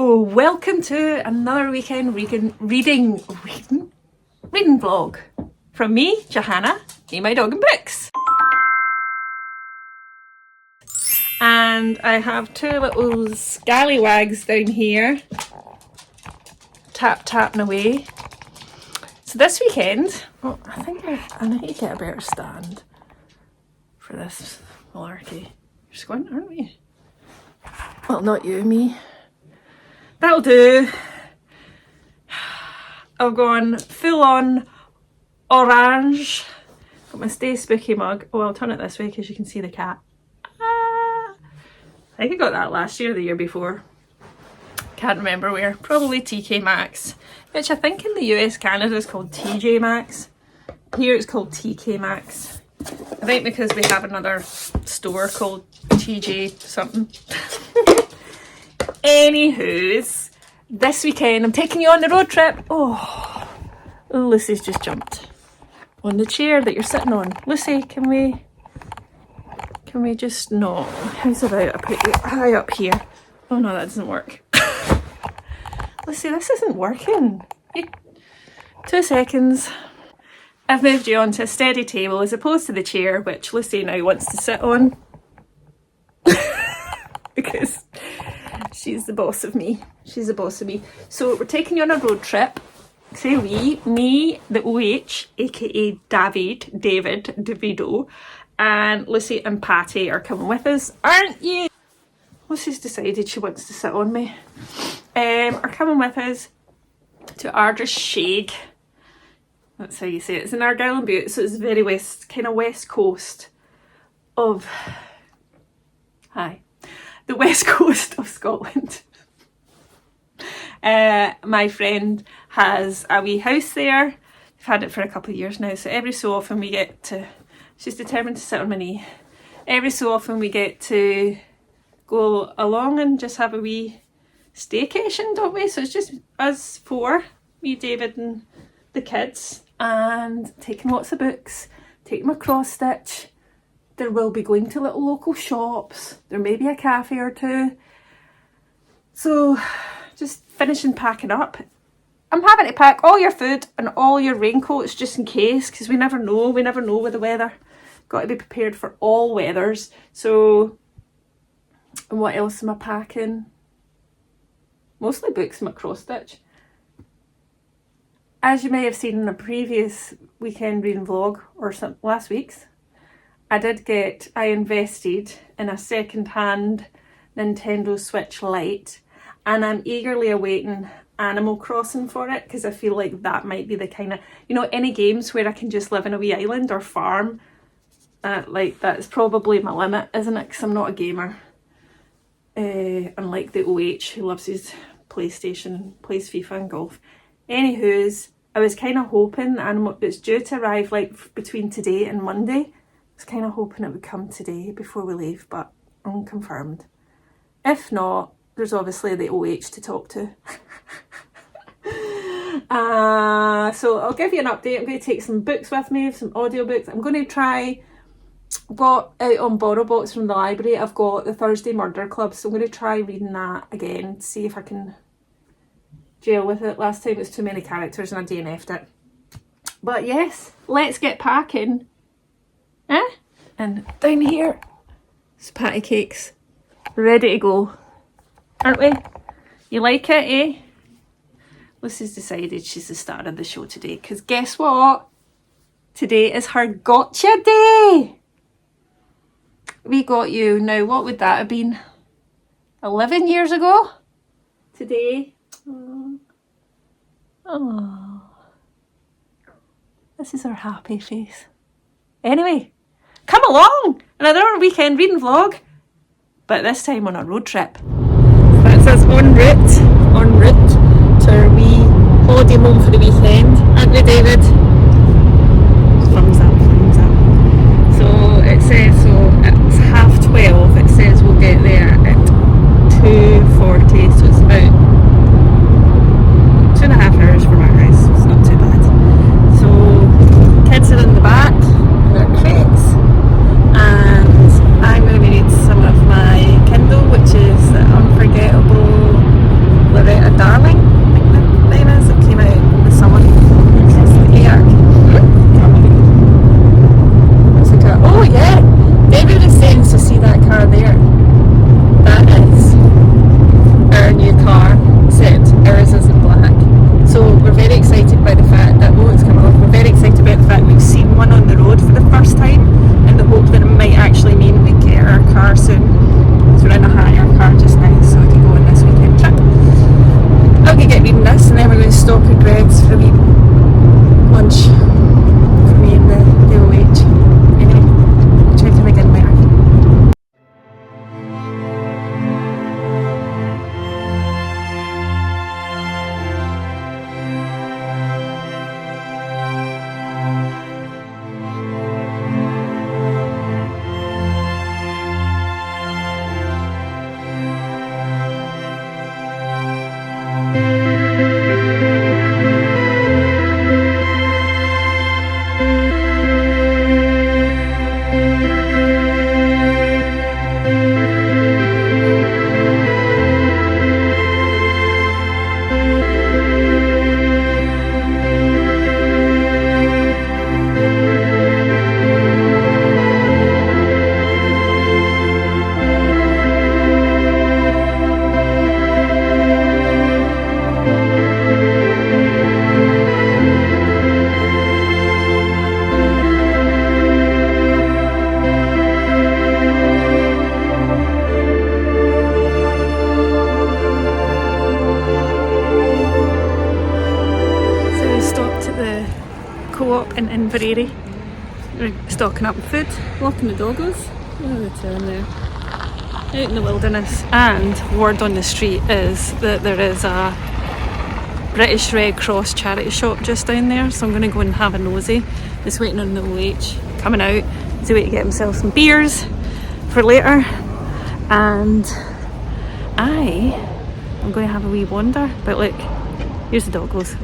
Hello, welcome to another weekend reading vlog from me, Johanna, me, my dog and books. And I have two little scallywags down here, tapping away. So this weekend, I think I need to get a better stand for this malarkey. You're squinting, aren't we? Well, not you, me. That'll do. I've gone full on orange. Got my Stay Spooky mug. Oh, I'll turn it this way because you can see the cat. I think I got that last year or the year before. Can't remember where. Probably TK Maxx, which I think in the US, Canada is called TJ Maxx. Here it's called TK Maxx. I think because we have another store called TJ something. Anywho's, this weekend I'm taking you on the road trip. Oh, Lucy's just jumped on the chair that you're sitting on. Lucy, can we just not? How's about I put you high up here? Oh no, that doesn't work. Lucy, this isn't working. 2 seconds. I've moved you onto a steady table as opposed to the chair, which Lucy now wants to sit on. Because she's the boss of me. She's the boss of me. So we're taking you on a road trip. Say we, me, the OH, aka David, Davido, and Lucy and Patti are coming with us, aren't you? Lucy's decided she wants to sit on me. Are coming with us to Ardrishaig. That's how you say it. It's in Argyll and Bute, so it's very west, kind of west coast of. The west coast of Scotland. My friend has a wee house there. We've had it for a couple of years now, so every so often we get to, she's determined to sit on my knee. Every so often we get to go along and just have a wee staycation, don't we? So it's just us four, me, David and the kids, and taking lots of books, taking my cross stitch. There will be going to little local shops. There may be a cafe or two. So just finishing packing up. I'm having to pack all your food and all your raincoats just in case, because we never know with the weather. Got to be prepared for all weathers. So, and what else am I packing? Mostly books and my cross stitch. As you may have seen in a previous weekend reading vlog, or some last week's, I invested in a second-hand Nintendo Switch Lite, and I'm eagerly awaiting Animal Crossing for it, because I feel like that might be the kind of, any games where I can just live in a wee island or farm, like that's probably my limit, isn't it? Because I'm not a gamer, unlike the OH who loves his PlayStation, plays FIFA and golf. Anywho's, I was kind of hoping it's due to arrive like between today and Monday. I was kind of hoping it would come today before we leave, but unconfirmed. If not, there's obviously the OH to talk to. So I'll give you an update. I'm going to take some books with me, some audiobooks. I'm going to try, got out on BorrowBox from the library, I've got the Thursday Murder Club, so I'm going to try reading that again, see if I can gel with it. Last time it was too many characters and I DNF'd it. But yes, let's get packing. And down here, it's patty cakes, ready to go, aren't we? You like it, eh? Lucy's decided she's the star of the show today, because guess what? Today is her gotcha day. We got you, now what would that have been? 11 years ago? Today. Oh. This is her happy face. Anyway, come along! Another weekend reading vlog, but this time on a road trip. That's us en route to our wee holiday home for the weekend, aren't we, David? Thumbs up. So it says, it's 12:30. It says we'll get there at 2:40, so it's about 2.5 hours from our house. It's not too bad. So kids are in the back in their crates, and I'm going to read some of my Kindle, which is the Unforgettable in Inverary. We're stocking up with food, walking the doggos. Look at the two in there. Out in the wilderness. And word on the street is that there is a British Red Cross charity shop just down there, so I'm going to go and have a nosy. Just waiting on the OH coming out to wait to get himself some beers for later. And I'm going to have a wee wander. But look, here's the doggos.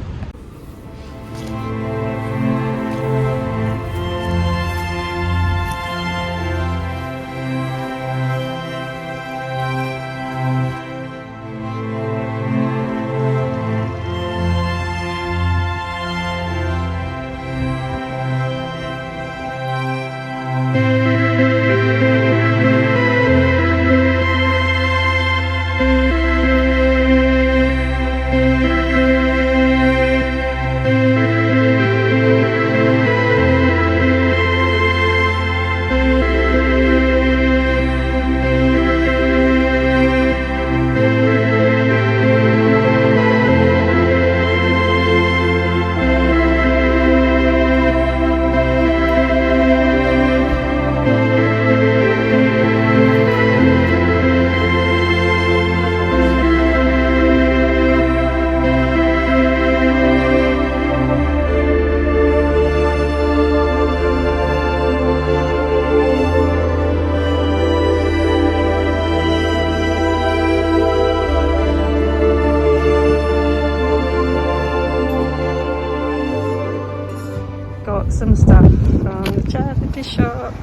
Got some stuff from the charity shop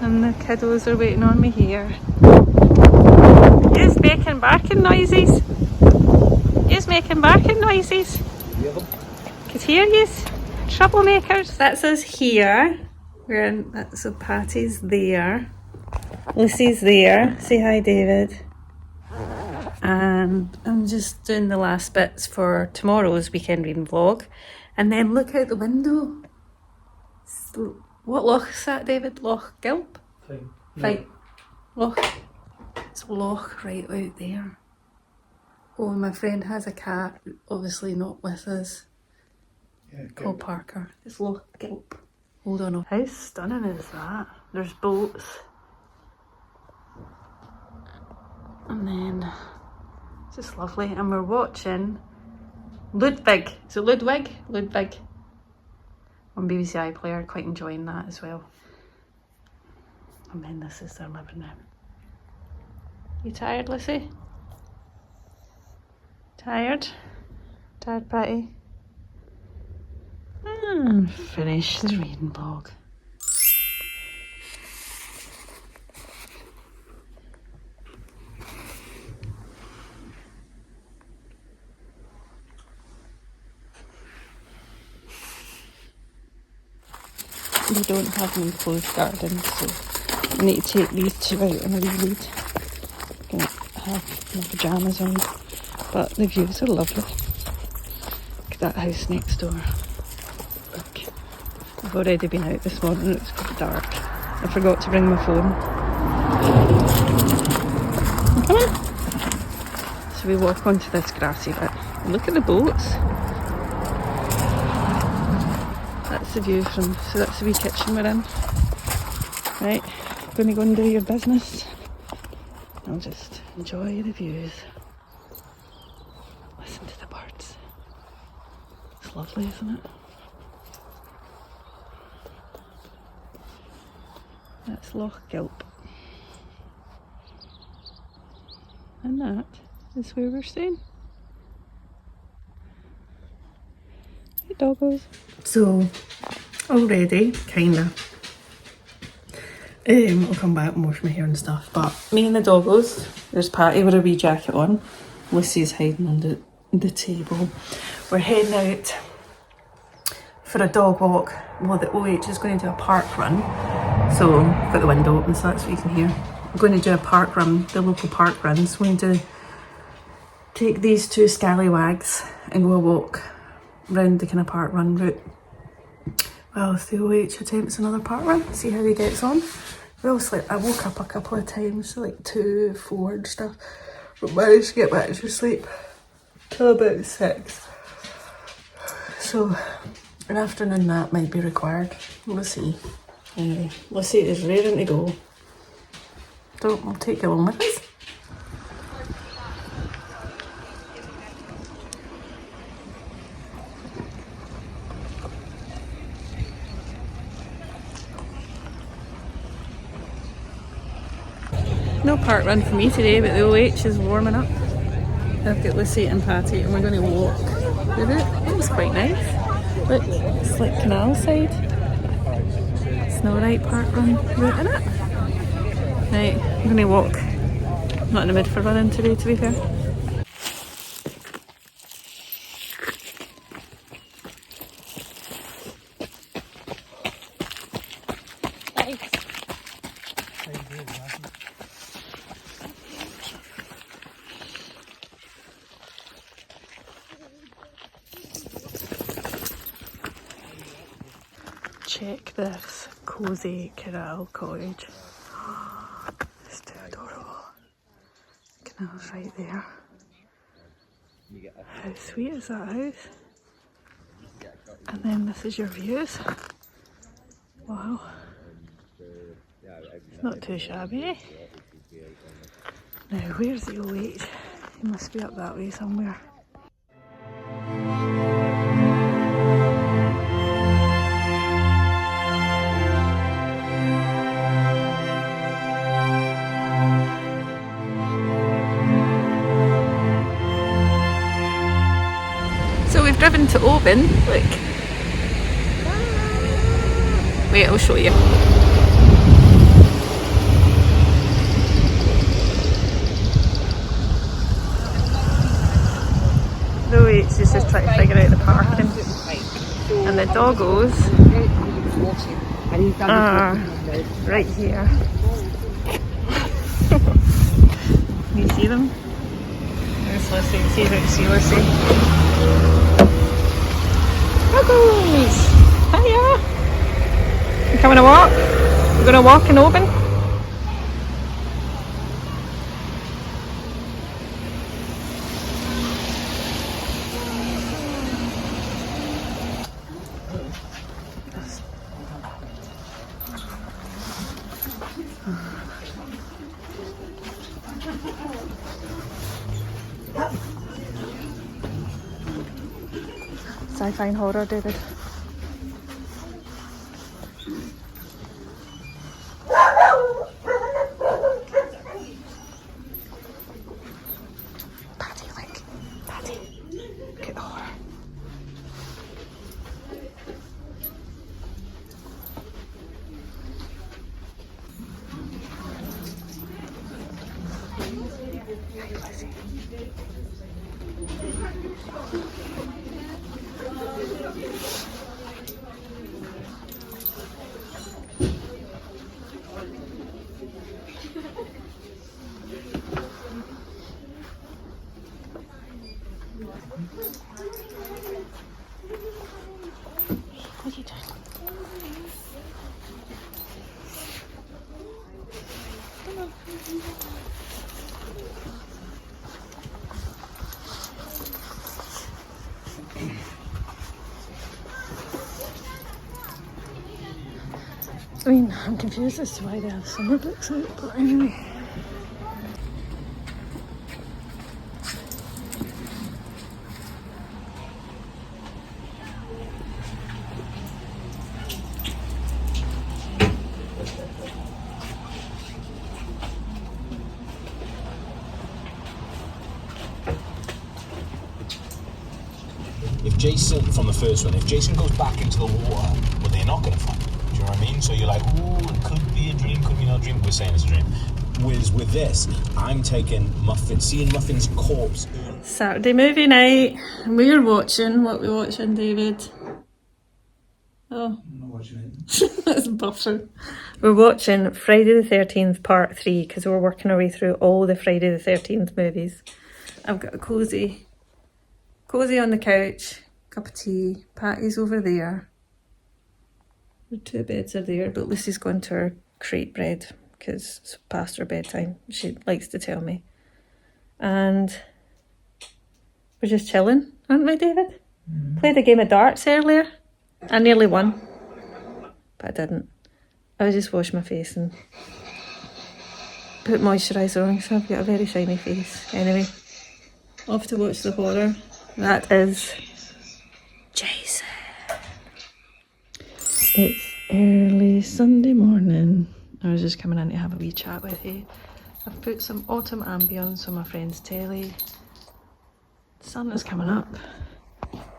and the kiddos are waiting on me here. He's making barking noises. He's making barking noises. Could hear yous. Troublemakers. That's us here. We're in, so Patty's there. Lucy's there. Say hi, David. And I'm just doing the last bits for tomorrow's weekend reading vlog. And then look out the window. What loch is that, David? Loch Gilp? Fine. Loch. It's Loch right out there. Oh, and my friend has a cat, obviously not with us. Yeah, called Parker. It's Loch Gilp. Hold on. How stunning is that? There's boats. And then, it's just lovely. And we're watching Ludwig. Is it Ludwig? Ludwig. On BBC iPlayer, quite enjoying that as well. And then this is their living room. You tired, Lucy? Tired? Tired, Patty? Finish the reading vlog. We don't have an enclosed garden, so I need to take these two out on a wee lead. I'm gonna have my pyjamas on, but the views are lovely. Look at that house next door. Look, I've already been out this morning, it's quite dark. I forgot to bring my phone. Come on! So we walk onto this grassy bit. Look at the boats. That's the view from, so that's the wee kitchen we're in. Right, gonna go and do your business. I'll just enjoy the views. Listen to the birds. It's lovely, isn't it? That's Loch Gilp. And that is where we're staying. Hey doggos. So, already, kinda. I'll come back and wash my hair and stuff, but me and the doggos, there's Patty with a wee jacket on. Lucy's hiding under the table. We're heading out for a dog walk. Well, the OH is going to do a park run. So, I've got the window open so that's what you can hear. I'm going to do a park run, the local park run. So, I'm going to take these two scallywags and go a walk round the kind of park run route. Well, if the OH attempts another park run, see how he gets on. We all slept. I woke up a couple of times, like 2, 4 and stuff, but managed to get back to sleep till about 6. So An afternoon nap might be required. We'll see. Anyway, Lucy is raring to go. So we'll take you along with us. No park run for me today, but the OH is warming up. I've got Lucy and Patti and we're going to walk with it. It was quite nice. Look, it's like canal side. It's not right park run route, innit? Right, I'm going to walk. I'm not in the mood for running today, to be fair. Check this cosy canal cottage. It's too adorable. The canal's right there. How sweet is that house? And then this is your views. Wow. It's not too shabby. Now where's the OH? He must be up that way somewhere. Driven to Oban, look. Wait, I'll show you. The OH is just trying to figure out the parking. And the doggos are right here. Can you see them? There's Lucy, see Lucy. Doggos! Hiya! You coming to walk? We're going to walk in Oban? Sci-fi and horror, David. Patti, look. Patti. Look at the horror. What are you doing? Come on. I mean, I'm confused as to why they have summer books out, but anyway. If Jason, from the first one, if Jason goes back into the water, well, they're not going to find him. Do you know what I mean? So you're like, ooh, it could be a dream, could be not a dream. We're saying it's a dream. With this, I'm taking seeing Muffin's corpse. Saturday movie night. And we're watching, what we watching, David? Oh. I'm not watching it. That's butter. We're watching Friday the 13th part 3 because we're working our way through all the Friday the 13th movies. I've got a cozy on the couch, cup of tea, Patty's over there. The 2 beds are there, but Lucy's gone to her crate bread because it's past her bedtime, she likes to tell me. And we're just chilling, aren't we, David? Played a game of darts earlier. I nearly won, but I didn't. I just washed my face and put moisturiser on, so I've got a very shiny face. Anyway, off to watch the horror. That is Jason. It's early Sunday morning. I was just coming in to have a wee chat with you. I've put some autumn ambience on my friend's telly. The sun is coming up.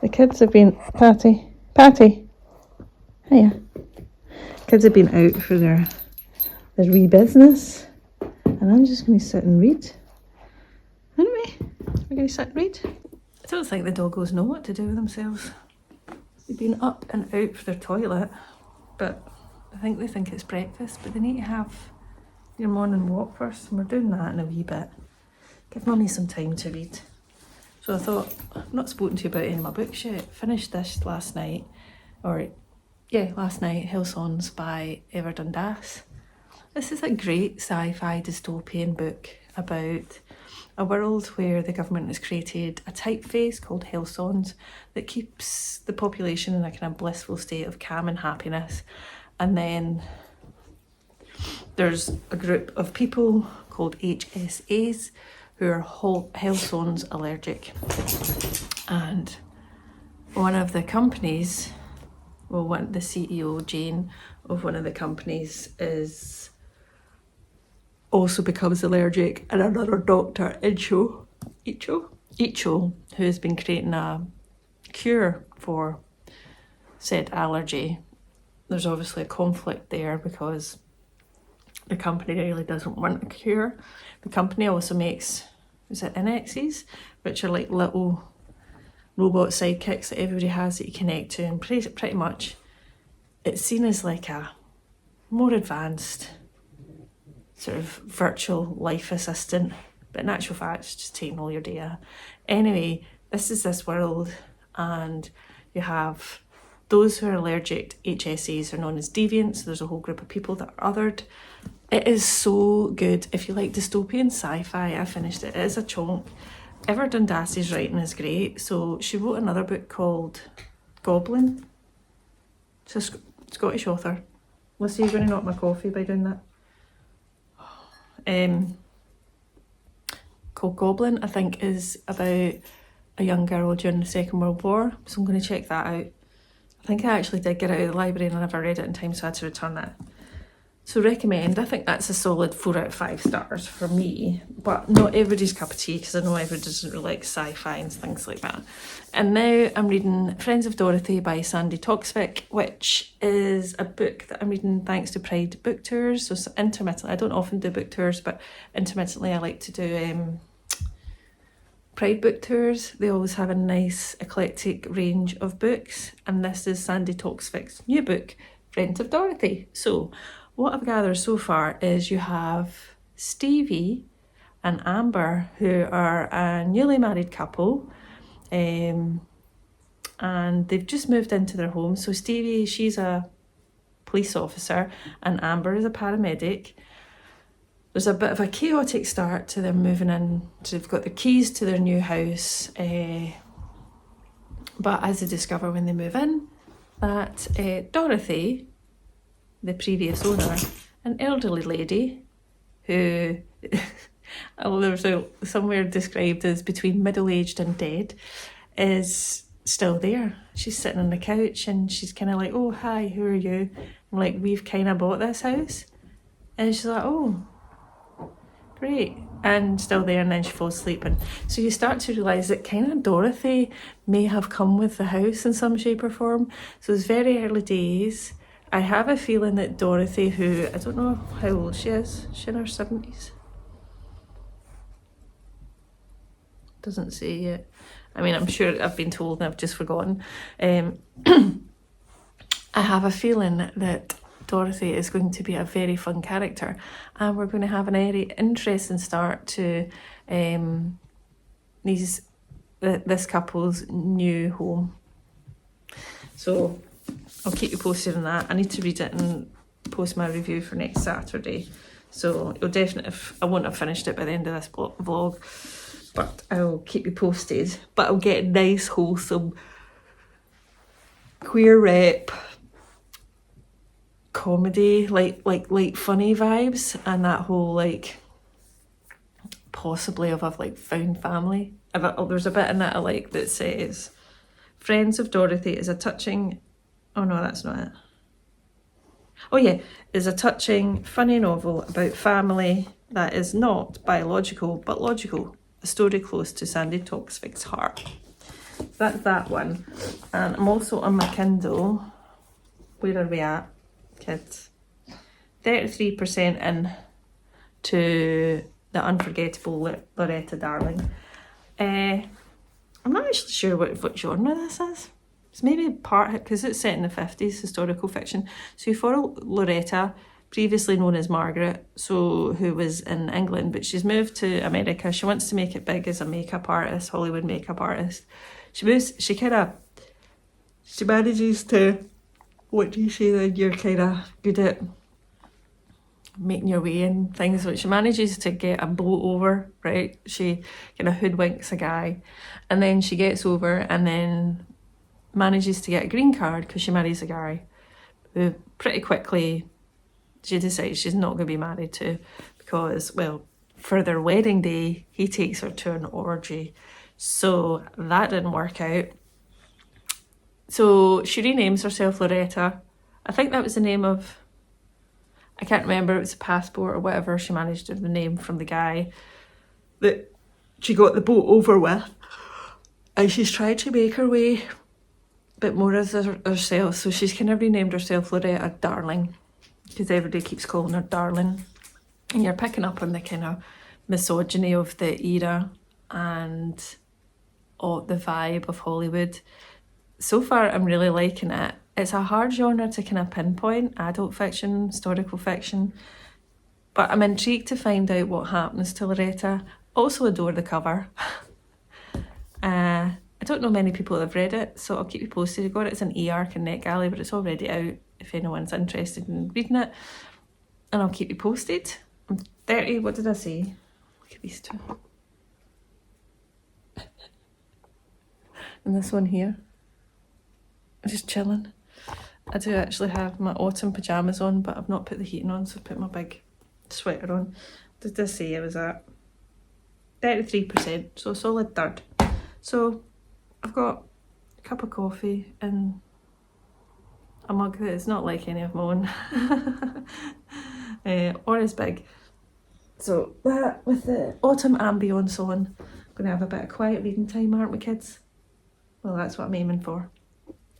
The kids have been... Patti. Hiya. Kids have been out for their wee business. And I'm just going to sit and read. Anyway, we're going to sit and read. I don't think the doggos know what to do with themselves. They've been up and out for their toilet, but I think they think it's breakfast, but they need to have your morning walk first, and we're doing that in a wee bit. Give mummy some time to read. So I thought, I've not spoken to you about any of my books yet. Finished this last night, last night, Hellsans by Dundas. This is a great sci-fi dystopian book about a world where the government has created a typeface called Hellsans that keeps the population in a kind of blissful state of calm and happiness. And then there's a group of people called HSAs who are Hellsans allergic. And one of the companies, the CEO, Jane, of one of the companies also becomes allergic, and another doctor, Icho, who has been creating a cure for said allergy. There's obviously a conflict there because the company really doesn't want a cure. The company also makes, NXs, which are like little robot sidekicks that everybody has that you connect to, and pretty much it's seen as like a more advanced sort of virtual life assistant, but in actual fact it's just taking all your data. Anyway, this is this world, and you have those who are allergic to HSAs are known as deviants. So there's a whole group of people that are othered. It is so good. If you like dystopian sci-fi, I finished it. It is a chonk. Dundas' writing is great. So she wrote another book called Goblin. It's a Scottish author. Lucy, you're going to knock my coffee by doing that. Called Goblin, I think, is about a young girl during the Second World War. So I'm going to check that out. I think I actually did get it out of the library and I never read it in time, so I had to return it. So recommend. I think that's a solid 4 out of 5 stars for me, but not everybody's cup of tea, because I know everybody doesn't really like sci-fi and things like that. And now I'm reading Friends of Dorothy by Sandi Toksvig, which is a book that I'm reading thanks to Pride book tours. So intermittently, I don't often do book tours, but intermittently I like to do Pride book tours. They always have a nice eclectic range of books, and this is Sandi Toksvig's new book, Friends of Dorothy. So what I've gathered so far is you have Stevie and Amber, who are a newly married couple, and they've just moved into their home. So Stevie, she's a police officer, and Amber is a paramedic. There's a bit of a chaotic start to them moving in. So they've got the keys to their new house, but as they discover when they move in, that Dorothy, the previous owner, an elderly lady who there's somewhere described as between middle-aged and dead, is still there. She's sitting on the couch and she's kind of like, oh, hi, who are you? I'm like, we've kind of bought this house. And she's like, oh, great. And still there, and then she falls asleep. And so you start to realise that kind of Dorothy may have come with the house in some shape or form. So it's very early days. I have a feeling that Dorothy, who, I don't know how old she is in her 70s? Doesn't say yet. I mean, I'm sure I've been told and I've just forgotten. I have a feeling that Dorothy is going to be a very fun character, and we're going to have an very interesting start to this couple's new home. So I'll keep you posted on that. I need to read it and post my review for next Saturday. So it'll definitely, I won't have finished it by the end of this vlog, but I'll keep you posted. But I'll get nice, wholesome queer rep comedy, like funny vibes, and that whole like possibly of a like found family. There's a bit in it I like that says, Friends of Dorothy is a touching, oh no, that's not it. Oh yeah, is a touching, funny novel about family that is not biological but logical. A story close to Sandi Toksvig's heart. That's that one. And I'm also on my Kindle. Where are we at, kids? 33% in to the Unforgettable Loretta Darling. I'm not actually sure what genre this is. It's maybe part, because it's set in the 50s, historical fiction. So you follow Loretta, previously known as Margaret, who was in England, but she's moved to America. She wants to make it big as a makeup artist, Hollywood makeup artist. She manages to, what do you say then, you're kind of good at making your way in things. She manages to get a boat over, right? She kind of hoodwinks a guy, and then she gets over and then manages to get a green card because she marries a guy who pretty quickly she decides she's not going to be married to, because, well, for their wedding day, he takes her to an orgy. So that didn't work out. So she renames herself Loretta. I think that was the name of, I can't remember, it was a passport or whatever. She managed to have the name from the guy that she got the boat over with. And she's tried to make her way a bit more as herself. So she's kind of renamed herself Loretta Darling, because everybody keeps calling her Darling. And you're picking up on the kind of misogyny of the era and the vibe of Hollywood. So far, I'm really liking it. It's a hard genre to kind of pinpoint, adult fiction, historical fiction, but I'm intrigued to find out what happens to Loretta. Also adore the cover. I don't know many people that have read it, so I'll keep you posted. I got it as an e-arc in NetGalley, but it's already out if anyone's interested in reading it, and I'll keep you posted. I'm 30, what did I say? Look at these two. And this one here. I'm just chilling. I do actually have my autumn pyjamas on, but I've not put the heating on, so I've put my big sweater on. Did I say I was at 33%, so a solid third. So I've got a cup of coffee in a mug that is not like any of my own, or as big. So that, with the autumn ambience on, I'm going to have a bit of quiet reading time, aren't we, kids? Well, that's what I'm aiming for.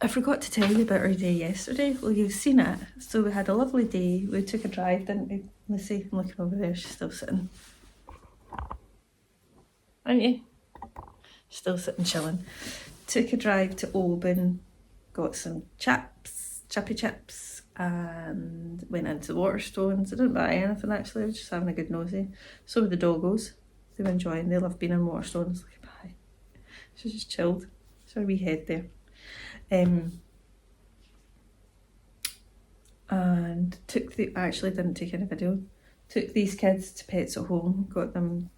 I forgot to tell you about our day yesterday. Well, you've seen it. So we had a lovely day. We took a drive, didn't we? Lucy, I'm looking over there. She's still sitting. Aren't you? Still sitting chilling. Took a drive to Oban, got some chappy chips, and went into the Waterstones. I didn't buy anything actually, I was just having a good nosy. So were the doggos. They were enjoying, they love being in Waterstones. Look at Pie. She just chilled. So we head there. And actually didn't take any video. Took these kids to Pets at Home, got them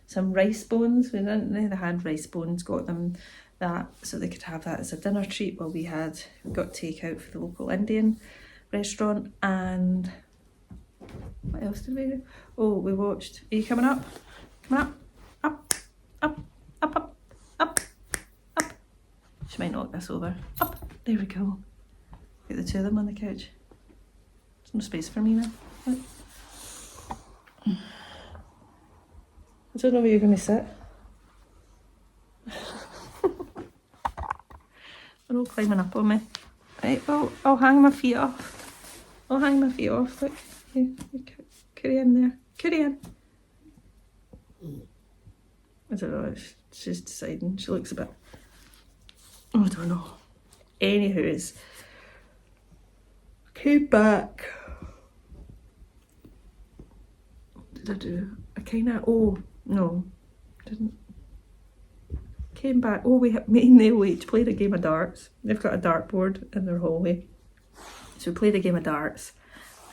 some rice bones. We didn't know they had rice bones, got them that so they could have that as a dinner treat while we got takeout for the local Indian restaurant. And what else did we do? Oh, we watched, are you coming up? Coming up? Up, up, up, up, up, up. She might knock this over. Up, there we go. Get the two of them on the couch. There's no space for me now. Look. I don't know where you're going to sit. They're all climbing up on me. Right, well, I'll hang my feet off. Look, you carry in there. Carry in. I don't know, she's deciding. She looks a bit, I don't know. Anywho's, came back. What did I do? No, didn't. Came back, me and Neil each played a game of darts. They've got a dartboard in their hallway. So we played a game of darts,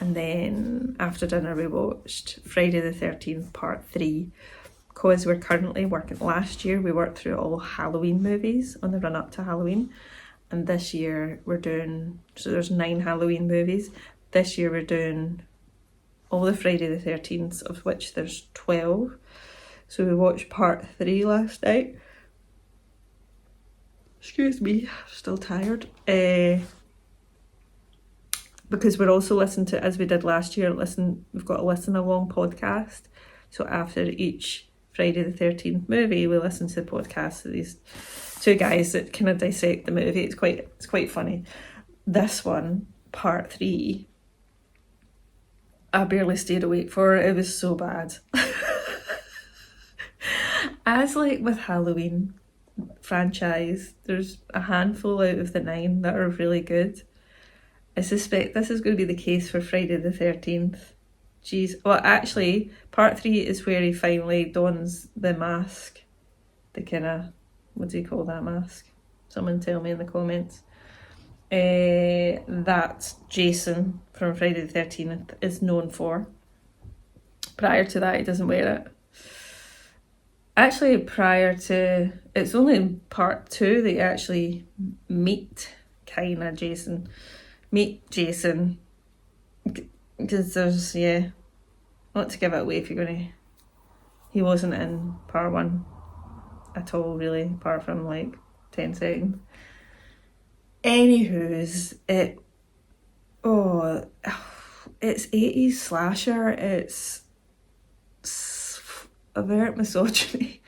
and then after dinner we watched Friday the 13th part 3, because we're currently working. Last year we worked through all Halloween movies on the run up to Halloween, and this year we're doing, so there's 9 Halloween movies. This year we're doing all the Friday the 13th, of which there's 12. So we watched part 3 last night. Excuse me, still tired. Because we're also listening to, as we did last year, we've got a listen along podcast. So after each Friday the 13th movie, we listen to the podcast of these 2 guys that kind of dissect the movie. It's quite funny. This one, part 3, I barely stayed awake for it. It was so bad. As like with Halloween franchise, there's a handful out of the 9 that are really good. I suspect this is going to be the case for Friday the 13th. Jeez. Well, actually, part 3 is where he finally dons the mask. The kind of, what do you call that mask? Someone tell me in the comments. That Jason from Friday the 13th is known for. Prior to that, he doesn't wear it. Actually, it's only in part 2 that you actually meet Jason. Because there's, not to give it away if you're gonna, he wasn't in part 1 at all really, apart from like 10 seconds. Anywho's, it's 80s slasher, it's avert misogyny.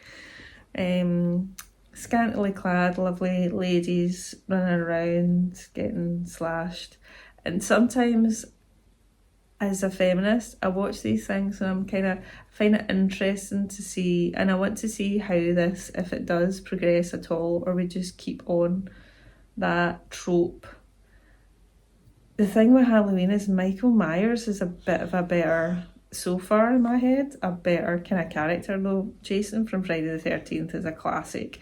Scantily clad, lovely ladies running around, getting slashed. And sometimes, as a feminist, I watch these things and find it interesting to see, and I want to see how this, if it does progress at all, or we just keep on that trope. The thing with Halloween is Michael Myers is a bit of a better, so far in my head, a better kind of character, though Jason from Friday the 13th is a classic.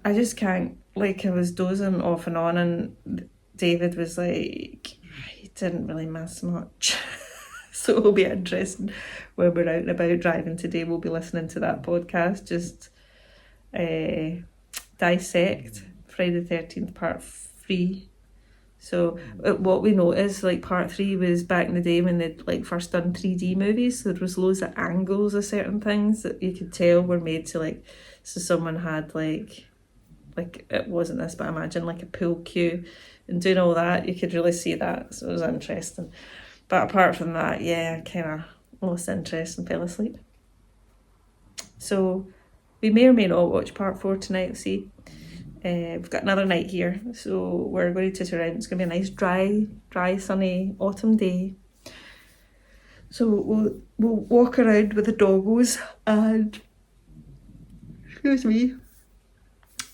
I just can't, like, I was dozing off and on, and David was like, he didn't really miss much. So it'll be interesting when we're out and about driving today. We'll be listening to that podcast, just dissect Friday the 13th part 3. So what we noticed, like, part 3 was back in the day when they'd like first done 3D movies, so there was loads of angles of certain things that you could tell were made to, like, so someone had like it wasn't this, but imagine like a pool cue and doing all that, you could really see that, so it was interesting. But apart from that, I kind of lost interest and fell asleep. So we may or may not watch part 4 tonight, we'll see. We've got another night here, so we're going to toot around. It's going to be a nice dry sunny autumn day. So we'll walk around with the doggos, and excuse me.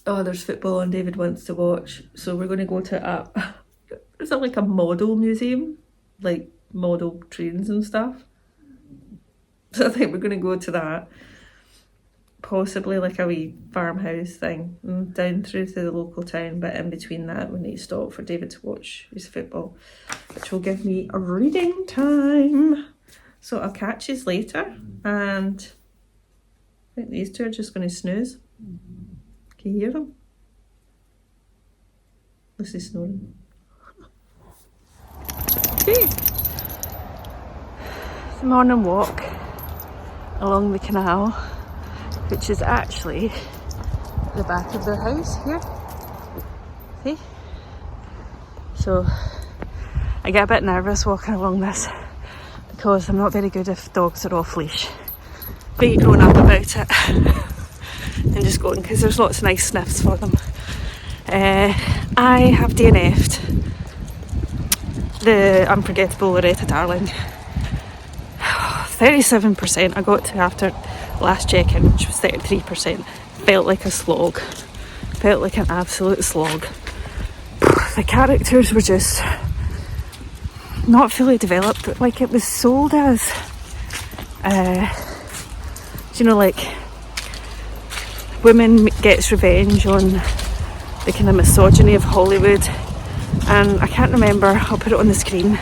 Oh, there's football on David wants to watch, so we're going to go to is it like a model museum, like model trains and stuff? So I think we're going to go to that. Possibly like a wee farmhouse thing, down through to the local town, but in between that we need to stop for David to watch his football, which will give me a reading time. So I'll catch you later, and I think these 2 are just going to snooze. Can you hear them? Lucy's snoring. Okay. It's a morning walk along the canal, which is actually the back of their house here. See? So I get a bit nervous walking along this because I'm not very good if dogs are off leash. Be grown up about it and just going, because there's lots of nice sniffs for them. I have DNF'd the Unforgettable Loretta darling. 37% I got to after last check-in, which was 33%. Felt like a slog. Felt like an absolute slog. The characters were just not fully developed, but like it was sold as like women gets revenge on the kind of misogyny of Hollywood. And I can't remember, I'll put it on the screen,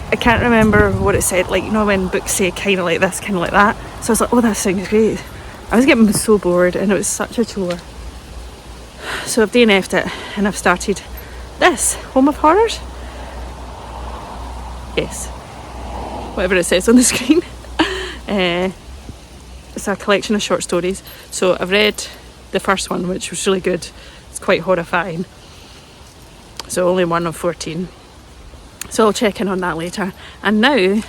I can't remember what it said, like, you know when books say kind of like this, kind of like that. So I was like, oh, that sounds great. I was getting so bored and it was such a chore. So I've DNF'd it and I've started this, Home of Horrors. Yes, whatever it says on the screen. It's a collection of short stories. So I've read the first one, which was really good. It's quite horrifying. So only 1 of 14. So I'll check in on that later. And now,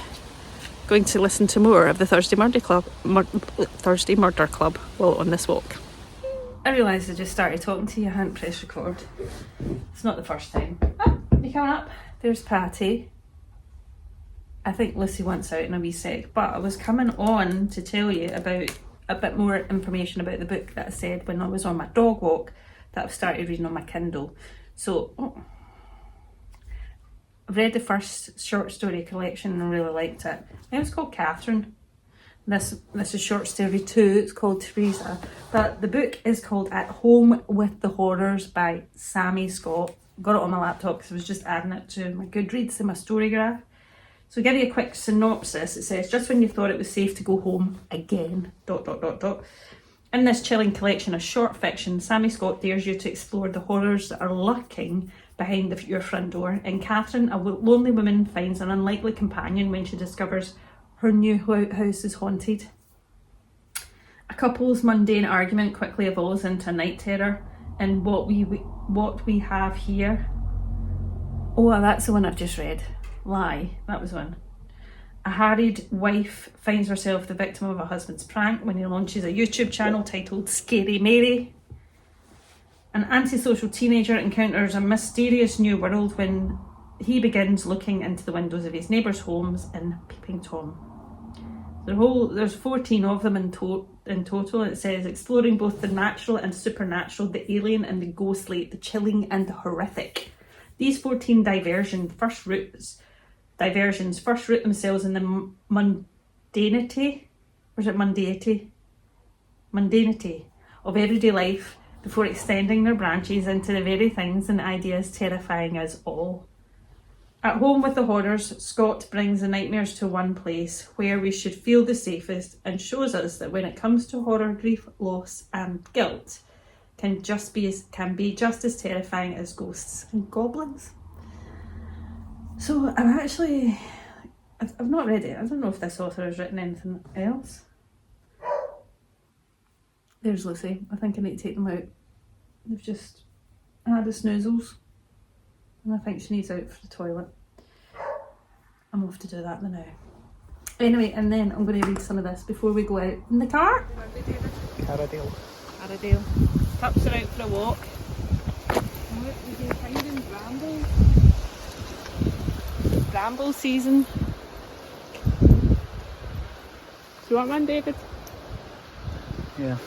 going to listen to more of the Thursday Murder Club while on this walk. I realised I just started talking to you. I hadn't pressed record. It's not the first time. Oh, you coming up? There's Patti. I think Lucy wants out in a wee sec, but I was coming on to tell you about a bit more information about the book that I said when I was on my dog walk that I've started reading on my Kindle. So, I've read the first short story collection and I really liked it. It was called Katherine. This is short story 2, it's called Teresa. But the book is called At Home with the Horrors by Sammy Scott. Got it on my laptop because I was just adding it to my Goodreads and my Storygraph. So give you a quick synopsis. It says, just when you thought it was safe to go home again, ... In this chilling collection of short fiction, Sammy Scott dares you to explore the horrors that are lurking behind your front door. In Katherine, a lonely woman finds an unlikely companion when she discovers her new house is haunted. A couple's mundane argument quickly evolves into a night terror. And what we have here... Oh, that's the one I've just read. Lie, that was one. A harried wife finds herself the victim of her husband's prank when he launches a YouTube channel titled Scary Mary. An antisocial teenager encounters a mysterious new world when he begins looking into the windows of his neighbours' homes in Peeping Tom. There's 14 of them in total. It says, exploring both the natural and supernatural, the alien and the ghostly, the chilling and the horrific. These 14 diversions first root themselves in the mundanity of everyday life before extending their branches into the very things and ideas terrifying us all. At Home with the Horrors, Scott brings the nightmares to one place where we should feel the safest and shows us that when it comes to horror, grief, loss and guilt can be just as terrifying as ghosts and goblins. So I've not read it. I don't know if this author has written anything else. There's Lucy. I think I need to take them out. They've just had the snoozles. And I think she needs out for the toilet. I'm off to do that now. Anyway, and then I'm going to read some of this before we go out in the car. Caradale. Pups are out for a walk. What are you finding? Brambles? Bramble season. Do you want one, David? Yeah.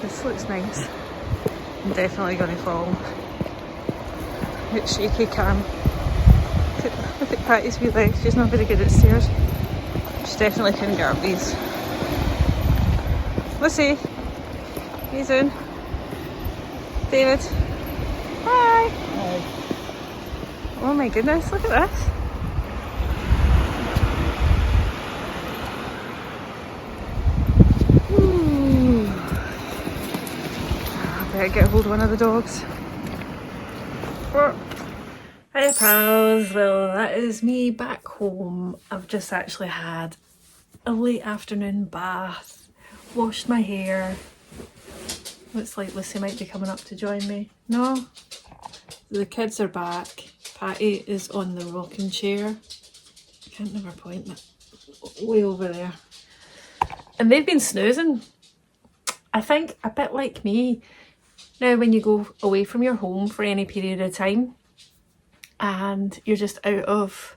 This looks nice. I'm definitely going to fall. It's shaky cam. Look at Patty's wee legs. She's not very good at stairs. She definitely couldn't get up these. Lucy, how you doing? David, hi. Hi. Oh my goodness, look at this. Ooh. I better get hold of one of the dogs. Hiya pals, well that is me back home. I've just actually had a late afternoon bath, washed my hair. Looks like Lucy might be coming up to join me. No? The kids are back. Patti is on the rocking chair. I can't never point that. Way over there. And they've been snoozing. I think a bit like me. Now when you go away from your home for any period of time and you're just out of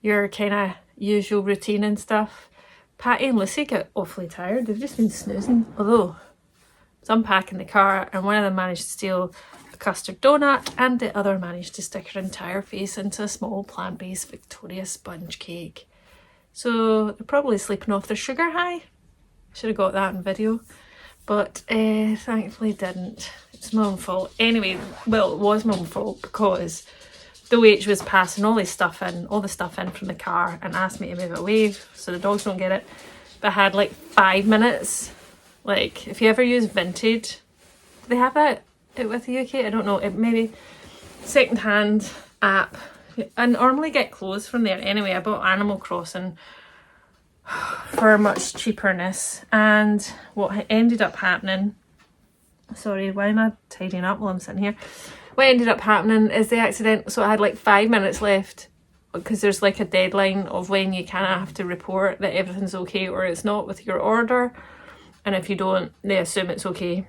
your kind of usual routine and stuff, Patti and Lucy get awfully tired. They've just been snoozing. Although I was unpacking the car and one of them managed to steal a custard donut and the other managed to stick her entire face into a small plant-based Victoria sponge cake. So they're probably sleeping off their sugar high. Should have got that on video, but thankfully didn't. It's my own fault. Anyway, well, it was my own fault because the witch was passing all the stuff in from the car and asked me to move it away so the dogs don't get it. But I had like 5 minutes. Like, if you ever use Vinted, do they have that with the UK? I don't know. It maybe second-hand app. I normally get clothes from there. Anyway, I bought Animal Crossing for much cheaperness, and what ended up happening, sorry, why am I tidying up while I'm sitting here? What ended up happening is the accident, so I had like 5 minutes left because there's like a deadline of when you kind of have to report that everything's okay or it's not with your order, and if you don't, they assume it's okay.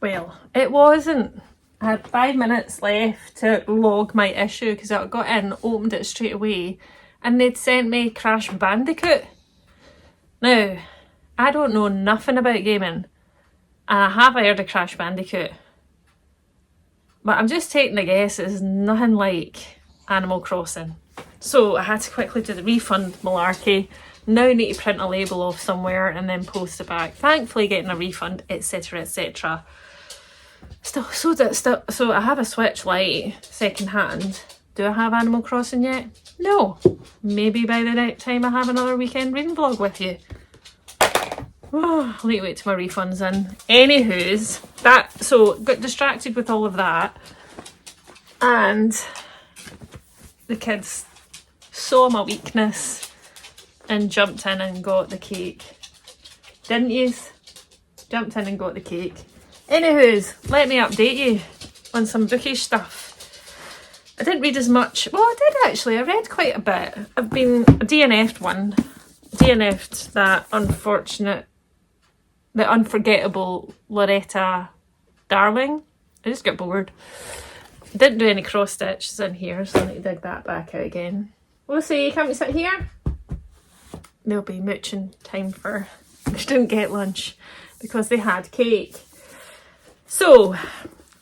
Well, it wasn't. I had 5 minutes left to log my issue because I got in, opened it straight away, and they'd sent me Crash Bandicoot. Now, I don't know nothing about gaming, and I have heard of Crash Bandicoot, but I'm just taking a guess it's nothing like Animal Crossing. So I had to quickly do the refund malarkey. Now I need to print a label off somewhere and then post it back. Thankfully getting a refund, etc, etc. So I have a Switch Lite second hand. Do I have Animal Crossing yet? No. Maybe by the next time I have another weekend reading vlog with you. Oh, I'll need to wait till my refund's in. Anywho's, so got distracted with all of that, and the kids saw my weakness and jumped in and got the cake. Didn't yous? Jumped in and got the cake. Anywho's, let me update you on some bookish stuff. I didn't read as much. Well, I did actually. I read quite a bit. I've been DNF'd one. DNF'd the unforgettable Loretta darling. I just got bored. Didn't do any cross stitches in here, so I need to dig that back out again. Lucy, can't we sit here? There'll be mooching time for... They didn't get lunch because they had cake. So,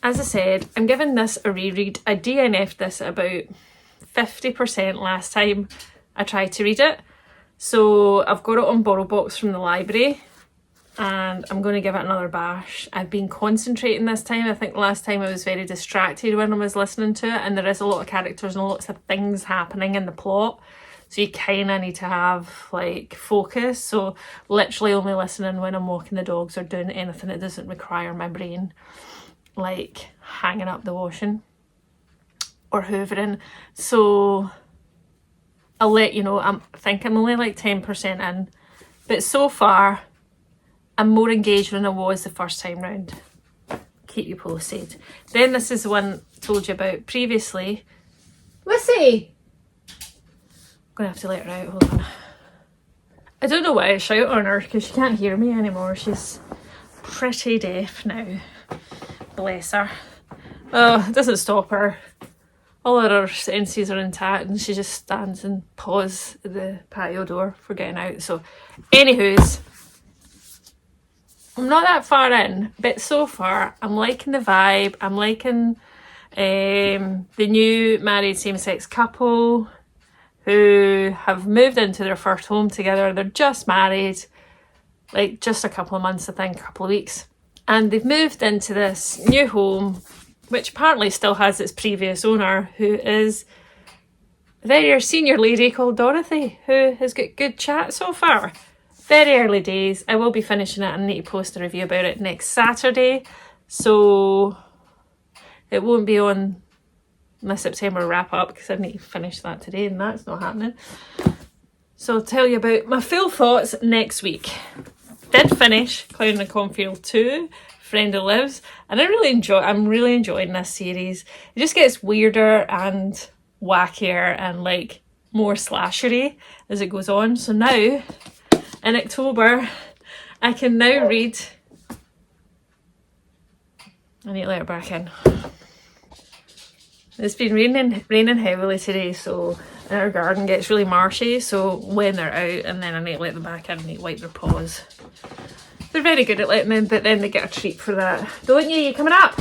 as I said, I'm giving this a reread. I DNF'd this at about 50% last time I tried to read it. So I've got it on BorrowBox from the library and I'm going to give it another bash. I've been concentrating this time. I think last time I was very distracted when I was listening to it, and there is a lot of characters and lots of things happening in the plot. So you kind of need to have like focus. So literally only listening when I'm walking the dogs or doing anything that doesn't require my brain, like hanging up the washing or hoovering. So I'll let you know. I think I'm only like 10% in, but so far I'm more engaged than I was the first time round. Keep you posted. Then this is the one I told you about previously. Lucy! I'm gonna have to let her out, hold on. I don't know why I shout on her because she can't hear me anymore. She's pretty deaf now. Bless her. Oh, it doesn't stop her. All of her senses are intact and she just stands and paws at the patio door for getting out. So, anywho's, I'm not that far in, but so far I'm liking the vibe. I'm liking the new married same-sex couple who have moved into their first home together. They're just married, like just a couple of months, I think, a couple of weeks. And they've moved into this new home, which apparently still has its previous owner, who is a very senior lady called Dorothy, who has got good chat so far. Very early days. I will be finishing it and need to post a review about it next Saturday. So it won't be on my September wrap up because I need to finish that today and that's not happening. So I'll tell you about my full thoughts next week. Did finish Clown in Cornfield 2, Frendo Lives, and I'm really enjoying this series. It just gets weirder and wackier and like more slashery as it goes on. So now in October I can now read... I need to let her back in. It's been raining heavily today, so our garden gets really marshy, so when they're out and then I need to let them back in, I need to wipe their paws. They're very good at letting them, but then they get a treat for that. Don't you? You coming up?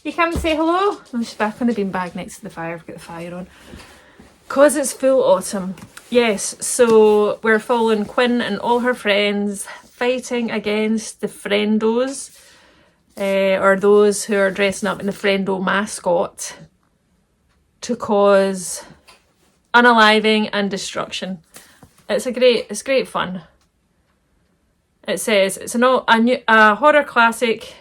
You come and say hello? Oh, she's back on the beanbag next to the fire. I've got the fire on. Because it's full autumn, Yes, so we're following Quinn and all her friends fighting against the Frendos, or those who are dressing up in the Frendo mascot, to cause unaliving and destruction. It's great fun. It says it's a horror classic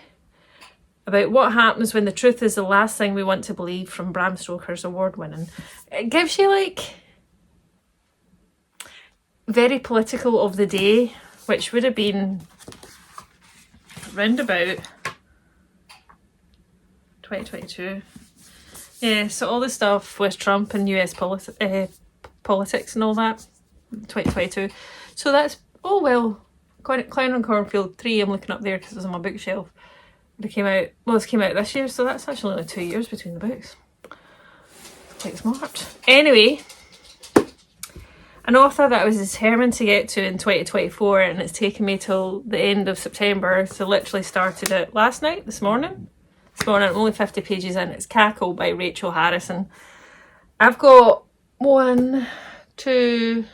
about what happens when the truth is the last thing we want to believe, from Bram Stoker's award-winning. It gives you like very political of the day, which would have been round about 2022. Yeah, so all the stuff with Trump and US politics and all that, 2022. So that's, oh well, Clown on Cornfield 3, I'm looking up there because it's on my bookshelf. It came out this year, so that's actually only 2 years between the books. Quite smart. Anyway, an author that I was determined to get to in 2024, and it's taken me till the end of September, so literally started it this morning, I'm only 50 pages in. It's Cackle by Rachel Harrison. I've got 1, 2,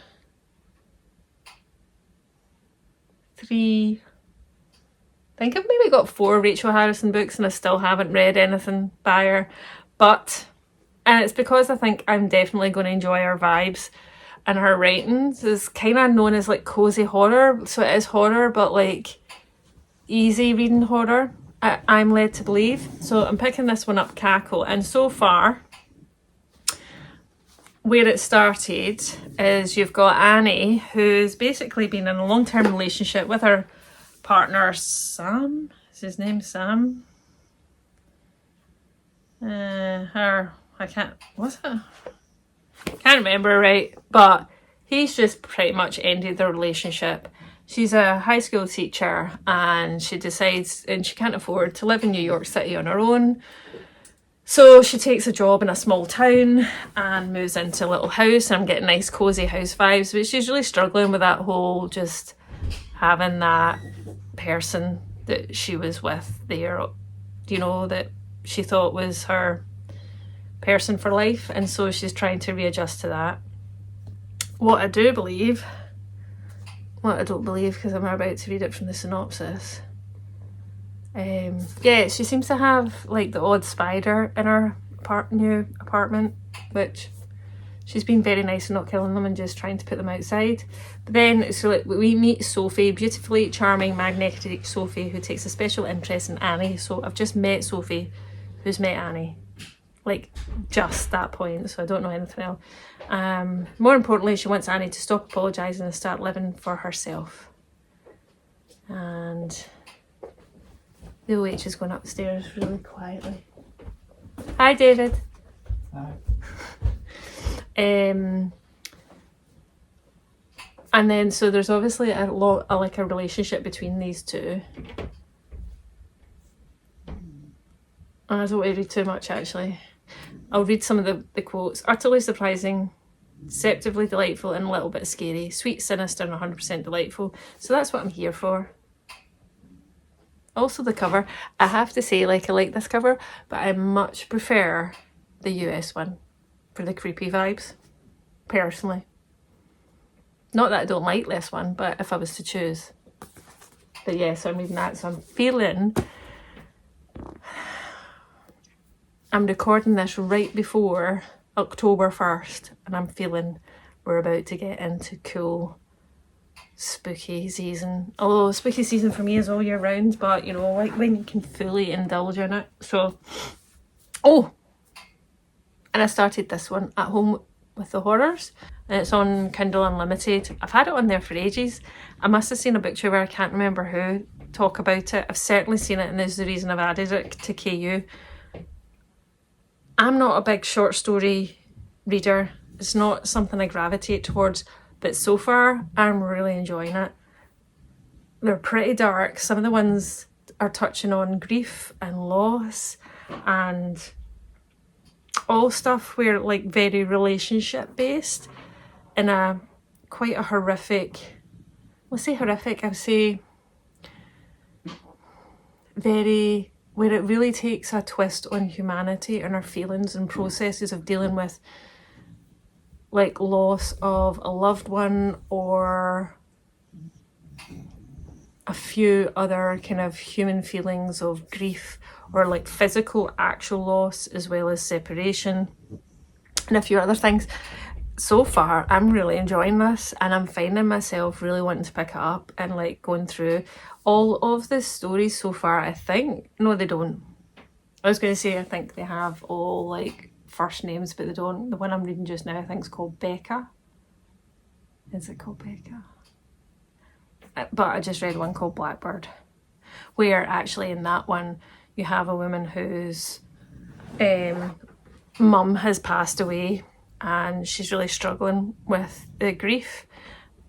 3, I think I've maybe got 4 Rachel Harrison books, and I still haven't read anything by her, and it's because I think I'm definitely going to enjoy her vibes. And her writings is kind of known as like cozy horror, so it is horror, but like easy reading horror, I'm led to believe. So I'm picking this one up, Cackle, and so far where it started is you've got Annie, who's basically been in a long-term relationship with her partner Sam. Is his name Sam? Can't remember, right? But he's just pretty much ended the relationship. She's a high school teacher, and she decides, and she can't afford to live in New York City on her own. So she takes a job in a small town and moves into a little house, and I'm getting nice cozy house vibes, but she's really struggling with that whole just having that person that she was with there, you know, that she thought was her person for life, and so she's trying to readjust to that. What I don't believe, because I'm about to read it from the synopsis, yeah, she seems to have like the odd spider in her new apartment, which she's been very nice in not killing them and just trying to put them outside. But then, so like, we meet Sophie, beautifully charming, magnetic Sophie, who takes a special interest in Annie. So I've just met Sophie, who's met Annie. Like, just that point, so I don't know anything else. More importantly, she wants Annie to stop apologising and start living for herself. And the OH is going upstairs really quietly. Hi, David. Hi. And then, so there's obviously a relationship between these two. I don't want to read too much, actually. I'll read some of the quotes. Utterly surprising, deceptively delightful, and a little bit scary. Sweet, sinister, and 100% delightful. So that's what I'm here for. Also the cover. I have to say, like, I like this cover, but I much prefer the US one for the creepy vibes, personally. Not that I don't like this one, but if I was to choose. But yeah, so I'm reading that. So I'm feeling... I'm recording this right before October 1st, and I'm feeling we're about to get into cool spooky season. Although spooky season for me is all year round, but you know, like when you can fully indulge in it. So, oh, and I started this one, At Home with the Horrors, and it's on Kindle Unlimited. I've had it on there for ages. I must have seen a booktuber, I can't remember who, talk about it. I've certainly seen it, and there's the reason I've added it to KU. I'm not a big short story reader. It's not something I gravitate towards, but so far I'm really enjoying it. They're pretty dark. Some of the ones are touching on grief and loss and all stuff where like very relationship based in a quite a horrific, we'll say horrific, I'll say very, where it really takes a twist on humanity and our feelings and processes of dealing with like loss of a loved one or a few other kind of human feelings of grief, or like physical actual loss, as well as separation and a few other things. So far I'm really enjoying this, and I'm finding myself really wanting to pick it up and like going through all of the stories so far. I think, no they don't, I was going to say I think they have all like first names, but they don't. The one I'm reading just now I think is called Becca. Is it called Becca? But I just read one called Blackbird, where actually in that one you have a woman whose mum has passed away and she's really struggling with the grief.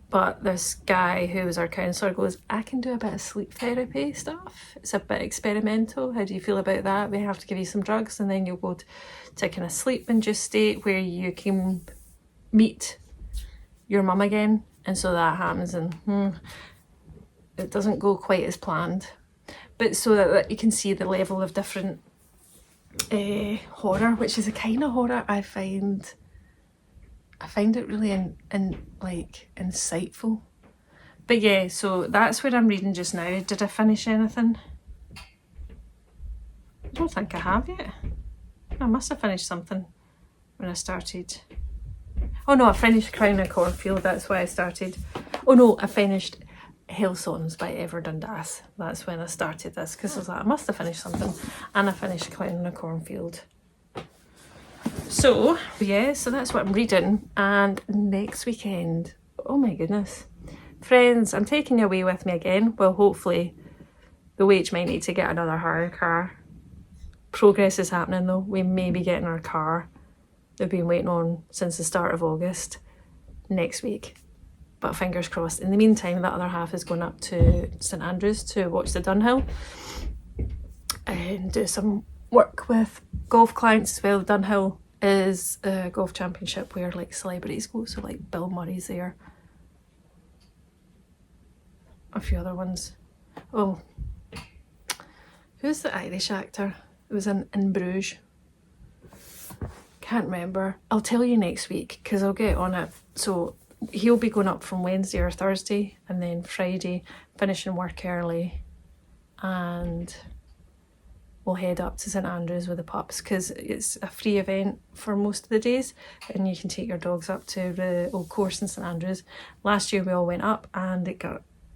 But this guy who was our counsellor goes, I can do a bit of sleep therapy stuff. It's a bit experimental. How do you feel about that? We have to give you some drugs and then you'll go to kind of sleep-induced state where you can meet your mum again. And so that happens, and it doesn't go quite as planned. But so that you can see the level of different horror, which is a kind of horror I find it really like insightful. But yeah, so that's what I'm reading just now. Did I finish anything? I don't think I have yet. I must have finished something when I started. Oh no, I finished Crown of Cornfield, that's why I started. Oh no, I finished Hellsans by Dundas. That's when I started this, because I was like, I must have finished something. And I finished Crown of Cornfield. So yeah, so that's what I'm reading. And next weekend, oh my goodness, friends, I'm taking you away with me again. Well, hopefully the wage might need to get another hire car. Progress is happening though. We may be getting our car they've been waiting on since the start of August next week, but fingers crossed. In the meantime, the other half is going up to St Andrews to watch the Dunhill and do some work with golf clients as well. Dunhill is a golf championship where like celebrities go, so like Bill Murray's there, a few other ones. Oh, who's the Irish actor? It was in Bruges. Can't remember. I'll tell you next week because I'll get on it. So he'll be going up from Wednesday or Thursday, and then Friday finishing work early, and we'll head up to St Andrews with the pups because it's a free event for most of the days, and you can take your dogs up to the old course in St Andrews. Last year we all went up and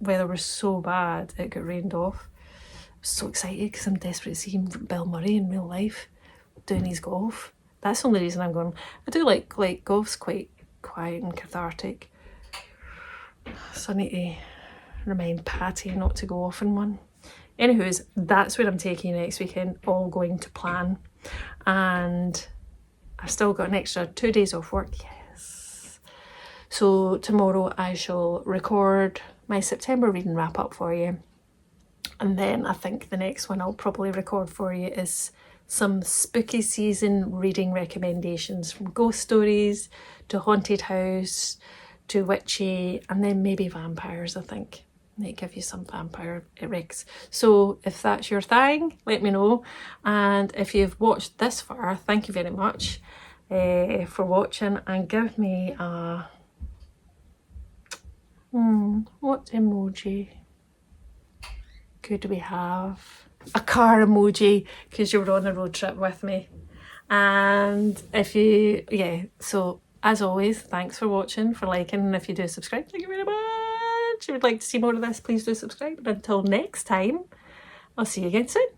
weather was so bad it got rained off. I was so excited because I'm desperate to see Bill Murray in real life doing his golf. That's the only reason I'm going. I do like golf's quite quiet and cathartic. So I need to remind Patti not to go off in one. Anywho's, that's where I'm taking you next weekend, all going to plan. And I've still got an extra 2 days off work, yes. So tomorrow I shall record my September reading wrap up for you. And then I think the next one I'll probably record for you is some spooky season reading recommendations, from ghost stories to haunted house to witchy, and then maybe vampires. I think I might give you some vampire recs. So if that's your thing, let me know. And if you've watched this far, thank you very much for watching, and give me a what emoji could we have? A car emoji, because you were on a road trip with me. And if you, so as always, thanks for watching, for liking, and if you do subscribe, thank you very much. If you would like to see more of this, please do subscribe. And until next time, I'll see you again soon.